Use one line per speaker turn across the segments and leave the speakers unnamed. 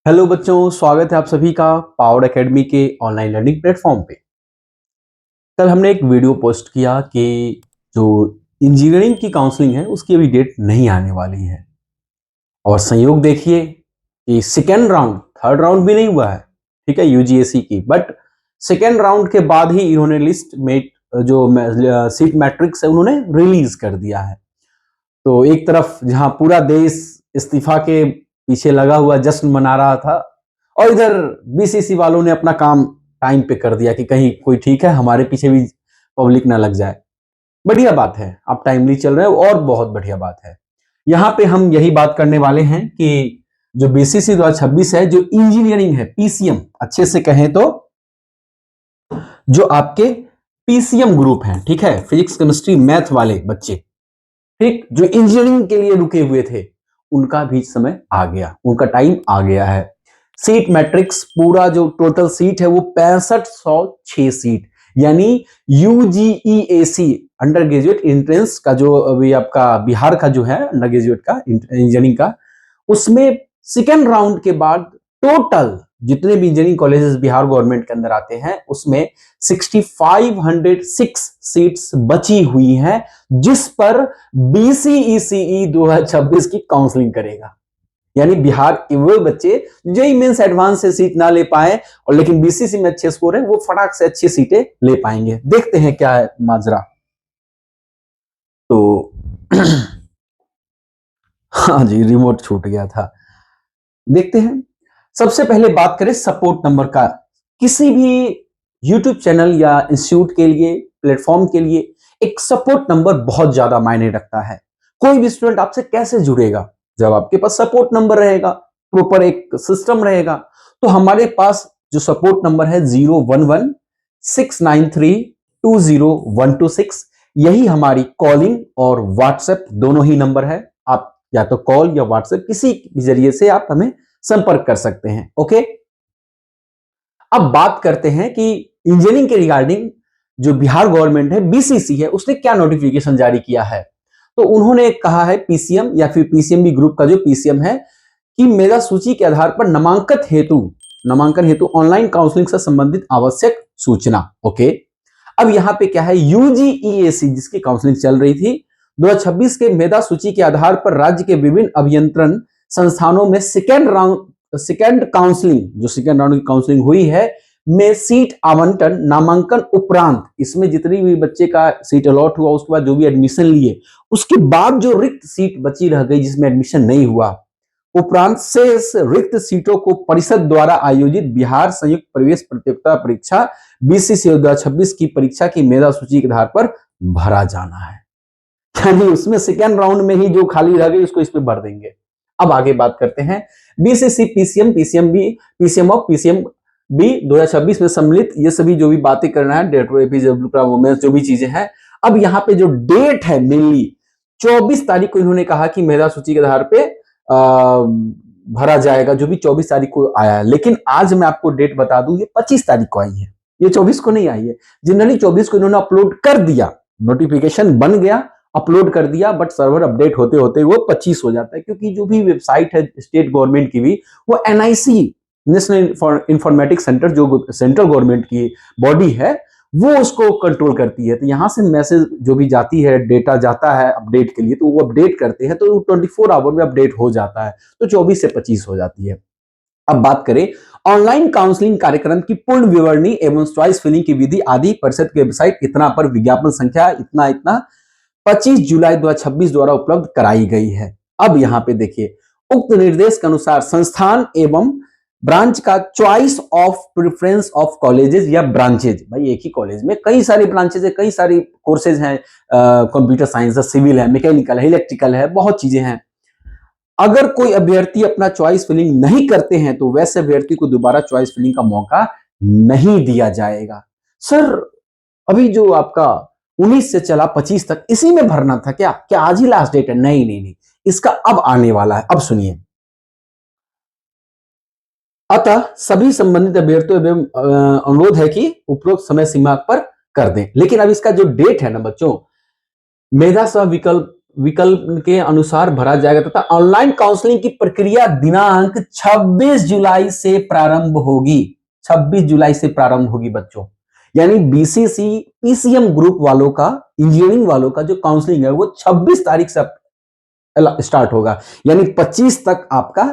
Hello बच्चों, स्वागत है आप सभी का पावर एकेडमी के ऑनलाइन लर्निंग प्लेटफॉर्म पे। कल हमने एक वीडियो पोस्ट किया कि जो इंजीनियरिंग की काउंसलिंग है उसकी अभी डेट नहीं आने वाली है और संयोग देखिए कि सेकेंड राउंड, थर्ड राउंड भी नहीं हुआ है, ठीक है, यूजीएसी की, बट सेकेंड राउंड के बाद ही इन्होंने लिस्ट में जो सीट मैट्रिक्स है उन्होंने रिलीज कर दिया है। तो एक तरफ जहां पूरा देश इस्तीफा के पीछे लगा हुआ जश्न मना रहा था और इधर बीसीसी वालों ने अपना काम टाइम पे कर दिया कि कहीं कोई ठीक है, हमारे पीछे भी पब्लिक ना लग जाए। बढ़िया बात है, आप टाइमली चल रहे हो और बहुत बढ़िया बात है। यहाँ पे हम यही बात करने वाले हैं कि जो बीसीसी 2026 है, जो इंजीनियरिंग है, पीसीएम अच्छे से कहें तो जो आपके पीसीएम ग्रुप हैं, ठीक है, फिजिक्स केमिस्ट्री मैथ वाले बच्चे, ठीक, जो इंजीनियरिंग के लिए रुके हुए थे, उनका भी समय आ गया, उनका टाइम आ गया है। सीट मैट्रिक्स पूरा जो टोटल सीट है वो 6506 सीट, यानी यूजीईएसी अंडर ग्रेजुएट एंट्रेंस का जो अभी आपका बिहार का जो है अंडर ग्रेजुएट का इंजीनियरिंग का, उसमें सेकेंड राउंड के बाद टोटल जितने भी इंजीनियरिंग कॉलेजेस बिहार गवर्नमेंट के अंदर आते हैं उसमें 6506 सीट्स बची हुई हैं, जिस पर बीसीईसीई 2026 की काउंसलिंग करेगा। यानी बिहार के वो बच्चे जेईई मेंस एडवांस से सीट ना ले पाए और लेकिन बीसीसी में अच्छे स्कोर है, वो फटाक से अच्छी सीटें ले पाएंगे। देखते हैं क्या है माजरा। तो हाँ जी, रिमोट छूट गया था। देखते हैं, सबसे पहले बात करें सपोर्ट नंबर का। किसी भी यूट्यूब चैनल या इंस्टीट्यूट के लिए, प्लेटफॉर्म के लिए एक सपोर्ट नंबर बहुत ज्यादा मायने रखता है। कोई भी स्टूडेंट आपसे कैसे जुड़ेगा जब आपके पास सपोर्ट नंबर रहेगा, प्रॉपर एक सिस्टम रहेगा। तो हमारे पास जो सपोर्ट नंबर है 011-693-20126, यही हमारी कॉलिंग और व्हाट्सएप दोनों ही नंबर है। आप या तो कॉल या व्हाट्सएप किसी भी जरिए से आप हमें संपर्क कर सकते हैं। ओके, अब बात करते हैं कि इंजीनियरिंग के रिगार्डिंग जो बिहार गवर्नमेंट है, बीसीसी है, उसने क्या नोटिफिकेशन जारी किया है। तो उन्होंने कहा है पीसीएम या फिर पीसीएमबी ग्रुप का जो पीसीएम है कि मेधा सूची के आधार पर नामांकन हेतु ऑनलाइन काउंसलिंग से संबंधित आवश्यक सूचना। ओके, अब यहां पे क्या है, यूजीईएसी जिसकी काउंसलिंग चल रही थी 2026 के मेधा सूची के आधार पर राज्य के विभिन्न अभियंत्रण संस्थानों में सेकेंड काउंसलिंग, जो सेकेंड राउंड की काउंसलिंग हुई है, में सीट आवंटन नामांकन उपरांत, इसमें जितनी भी बच्चे का सीट अलॉट हुआ उसके बाद जो भी एडमिशन लिए उसके बाद जो रिक्त सीट बची रह गई जिसमें एडमिशन नहीं हुआ, उपरांत से इस रिक्त सीटों को परिषद द्वारा आयोजित बिहार संयुक्त प्रवेश प्रतियोगिता परीक्षा बीसीसी 2026 की परीक्षा की मेधा सूची के आधार पर भरा जाना है। यानी उसमें सेकेंड राउंड में ही जो खाली रह गई उसको इस पे भर देंगे। अब आगे बात करते हैं BCC PCM, PCM of PCM b 2026 में सम्मिलित ये सभी जो भी बातें करना है, डेट वुमेन्स जो भी चीजें हैं। अब यहाँ पे जो डेट है मेनली 24 तारीख को इन्होंने कहा कि मेधा सूची के आधार पे भरा जाएगा, जो भी 24 तारीख को आया है। लेकिन आज मैं आपको डेट बता दूं, ये 25 तारीख को आई है, ये 24 को नहीं आई है। जनरली 24 को इन्होंने अपलोड कर दिया, नोटिफिकेशन बन गया, अपलोड कर दिया, बट सर्वर अपडेट होते होते वो 25 हो जाता है, क्योंकि जो भी वेबसाइट है स्टेट गवर्नमेंट की भी, वो एनआईसी नेशनल इंफॉर्मेटिक्स सेंटर जो सेंट्रल गवर्नमेंट की बॉडी है वो उसको कंट्रोल करती है। तो यहां से मैसेज जो भी जाती है, डेटा जाता है अपडेट के लिए, तो वो अपडेट करते हैं, तो 24 आवर में अपडेट हो जाता है, तो 24 से 25 हो जाती है। अब बात करें ऑनलाइन काउंसलिंग कार्यक्रम की पूर्ण विवरणी एवं चॉइस फिलिंग की विधि आदि परिषद की वेबसाइट इतना पर विज्ञापन संख्या इतना इतना 25 जुलाई 2026 द्वारा उपलब्ध कराई गई है। अब यहां पे देखिए, उक्त निर्देश के अनुसार संस्थान एवं ब्रांच का choice of preference of colleges या ब्रांचेज, भाई एक ही कॉलेज में कई सारी ब्रांचेज है, कई सारी कोर्सेज हैं, कंप्यूटर साइंस है, सिविल है, मैकेनिकल है, इलेक्ट्रिकल है, बहुत चीजें हैं। अगर कोई अभ्यर्थी अपना चॉइस फिलिंग नहीं करते हैं तो वैसे अभ्यर्थी को दोबारा चॉइस फिलिंग का मौका नहीं दिया जाएगा। सर अभी जो आपका 19 से चला 25 तक इसी में भरना था क्या? क्या आज ही लास्ट डेट है? नहीं नहीं नहीं, इसका अब आने वाला है। अब सुनिए, अतः सभी संबंधित अभ्यर्थियों एवं अनुरोध है कि उपरोक्त समय सीमा पर कर दें। लेकिन अब इसका जो डेट है ना बच्चों, मेधा सह विकल्प विकल्प के अनुसार भरा जाएगा तथा ऑनलाइन काउंसलिंग की प्रक्रिया दिनांक 26 जुलाई से प्रारंभ होगी। 26 जुलाई से प्रारंभ होगी बच्चों। यानी बीसीसी पीसीएम ग्रुप वालों का, इंजीनियरिंग वालों का जो काउंसलिंग है वो 26 तारीख से स्टार्ट होगा। यानी 25 तक आपका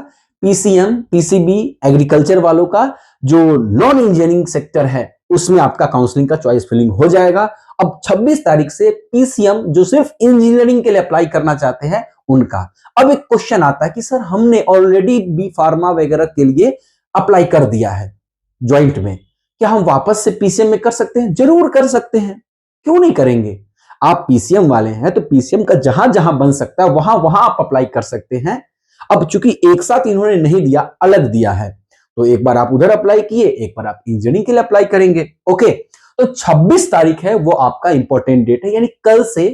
पीसीएम, पीसीबी, एग्रीकल्चर वालों का जो नॉन इंजीनियरिंग सेक्टर है उसमें आपका काउंसलिंग का चॉइस फिलिंग हो जाएगा। अब 26 तारीख से पीसीएम जो सिर्फ इंजीनियरिंग के लिए अप्लाई करना चाहते हैं उनका। अब एक क्वेश्चन आता है कि सर हमने ऑलरेडी बी फार्मा वगैरह के लिए अप्लाई कर दिया है ज्वाइंट में, क्या हम वापस से पीसीएम में कर सकते हैं? जरूर कर सकते हैं, क्यों नहीं करेंगे। आप पीसीएम वाले हैं तो पीसीएम का जहां जहां बन सकता है वहां वहां आप अप्लाई कर सकते हैं। अब चूंकि एक साथ इन्होंने नहीं दिया, अलग दिया है, तो एक बार आप उधर अप्लाई किए, एक बार आप इंजीनियरिंग के लिए अप्लाई करेंगे। ओके, तो 26 तारीख है वो आपका इंपॉर्टेंट डेट है। यानी कल से,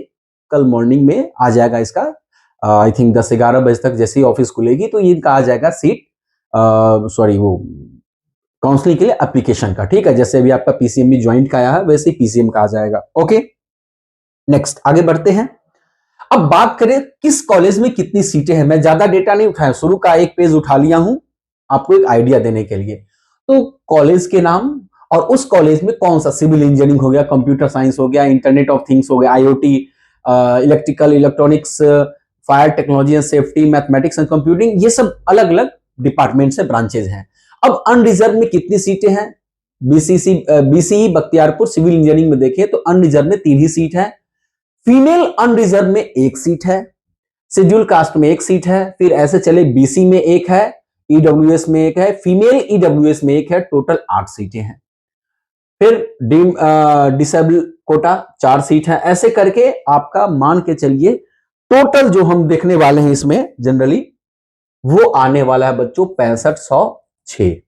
कल मॉर्निंग में आ जाएगा इसका, आई थिंक 10-11 बजे तक जैसे ही ऑफिस खुलेगी तो इनका आ जाएगा सीट, सॉरी वो काउंसलिंग के लिए एप्लीकेशन का। ठीक है, जैसे अभी आपका पीसीएम भी ज्वाइंट का आया है वैसे ही पीसीएम का आ जाएगा। ओके, नेक्स्ट आगे बढ़ते हैं। अब बात करें किस कॉलेज में कितनी सीटें हैं। मैं ज्यादा डेटा नहीं उठाया, शुरू का एक पेज उठा लिया हूं आपको एक आइडिया देने के लिए। तो कॉलेज के नाम और उस कॉलेज में कौन सा, सिविल इंजीनियरिंग हो गया, कंप्यूटर साइंस हो गया, इंटरनेट ऑफ थिंग्स हो गया, IoT, electrical, electronics, fire technology and safety, mathematics and computing, ये सब अलग अलग डिपार्टमेंट से ब्रांचेज हैं। अब अनरिजर्व में कितनी सीटें हैं? बीसीई बख्तियारपुर सिविल इंजीनियरिंग में देखें तो अनरिजर्व में 3 ही सीट है। फीमेल अनरिजर्व में 1 सीट है, शेड्यूल कास्ट में 1 सीट है, फिर ऐसे चले बीसी में 1 है, ईडब्ल्यूएस में 1 है, फीमेल ईडब्ल्यूएस में 1 है, टोटल 8 सीटें हैं। फिर डिसेबल कोटा 4 सीट है। ऐसे करके आपका मान के चलिए टोटल जो हम देखने वाले हैं इसमें जनरली वो आने वाला है बच्चों 6506।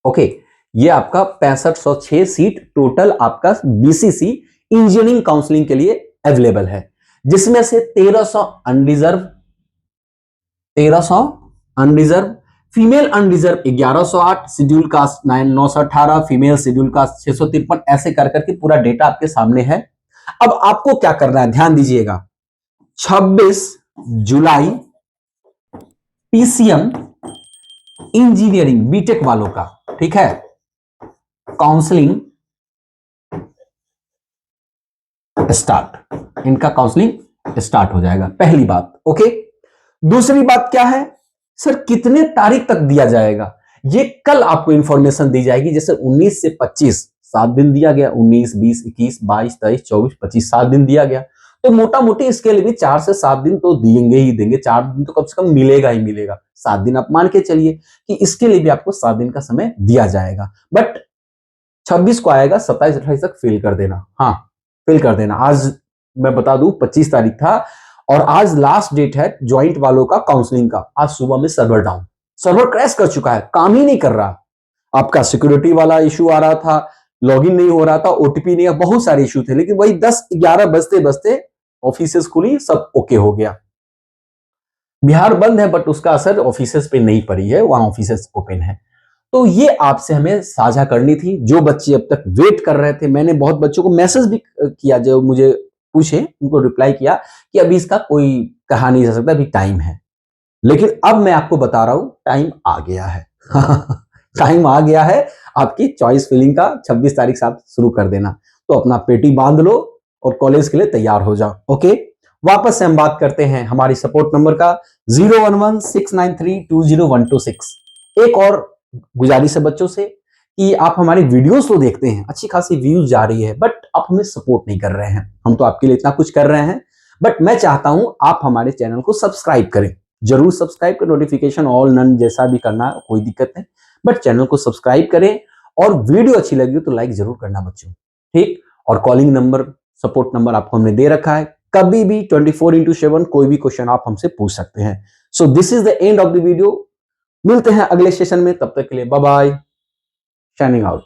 ओके, ये आपका 6506 सीट टोटल आपका बीसीसी इंजीनियरिंग काउंसलिंग के लिए अवेलेबल है, जिसमें से 1300 unreserved, female unreserved 1108, schedule caste 918, female schedule caste 653, ऐसे कर करके पूरा डेटा आपके सामने है। अब आपको क्या करना है, ध्यान दीजिएगा। 26 जुलाई पीसीएम इंजीनियरिंग बीटेक वालों का, ठीक है, काउंसलिंग स्टार्ट, इनका काउंसलिंग स्टार्ट हो जाएगा, पहली बात। ओके, दूसरी बात क्या है, सर कितने तारीख तक दिया जाएगा? ये कल आपको इंफॉर्मेशन दी जाएगी। जैसे 19 से 25 7 दिन दिया गया, 19, 20, 21, 22, 23, 24, 25 7 दिन दिया गया, तो मोटा मोटी इसके लिए भी 4 से 7 दिन तो देंगे ही देंगे। 4 दिन तो कम से कम मिलेगा ही मिलेगा। 7 दिन आप मान के चलिए कि इसके लिए भी आपको 7 दिन का समय दिया जाएगा। बट 26 को आएगा, 27-28 तक फिल कर देना। हाँ, फिल कर देना। आज मैं बता दूं 25 तारीख था और आज लास्ट डेट है ज्वाइंट वालों का काउंसलिंग का। आज सुबह में सर्वर डाउन, सर्वर क्रैश कर चुका है, काम ही नहीं कर रहा। आपका सिक्योरिटी वाला इशू आ रहा था, लॉगिन नहीं हो रहा था, ओटीपी नहीं, बहुत सारे इशू थे, लेकिन वही 10-11 बजते बजते ऑफिसेस खुली, सब ओके हो गया। बिहार बंद है बट उसका असर ऑफिसेस पे नहीं पड़ी है, वहां ऑफिसेस ओपन है। तो ये आपसे हमें साझा करनी थी। जो बच्चे अब तक वेट कर रहे थे, मैंने बहुत बच्चों को मैसेज भी किया जो मुझे पूछे, उनको रिप्लाई किया कि अभी इसका कोई कहा नहीं जा सकता, अभी टाइम है। लेकिन अब मैं आपको बता रहा हूं टाइम आ गया है। टाइम आ गया है आपकी चॉइस फिलिंग का। 26 तारीख से आप शुरू कर देना, तो अपना पेटी बांध लो और कॉलेज के लिए तैयार हो जाओ। ओके, वापस से हम बात करते हैं हमारी सपोर्ट नंबर का 011693201226। एक और गुजारिश है बच्चों से कि आप हमारी वीडियोस तो देखते हैं, अच्छी खासी व्यूज जा रही है, बट आप हमें सपोर्ट नहीं कर रहे हैं। हम तो आपके लिए इतना कुछ कर रहे हैं, बट मैं चाहता हूं आप हमारे चैनल को सब्सक्राइब करें। जरूर सब्सक्राइब कर, नोटिफिकेशन ऑल नन जैसा भी करना, कोई दिक्कत नहीं, बट चैनल को सब्सक्राइब करें और वीडियो अच्छी लगी तो लाइक जरूर करना बच्चों, ठीक। और कॉलिंग नंबर, सपोर्ट नंबर आपको हमने दे रखा है, कभी भी 24/7 कोई भी क्वेश्चन आप हमसे पूछ सकते हैं। So this is the end of the video. मिलते हैं अगले सेशन में, तब तक के लिए बाय बाय, शाइनिंग आउट।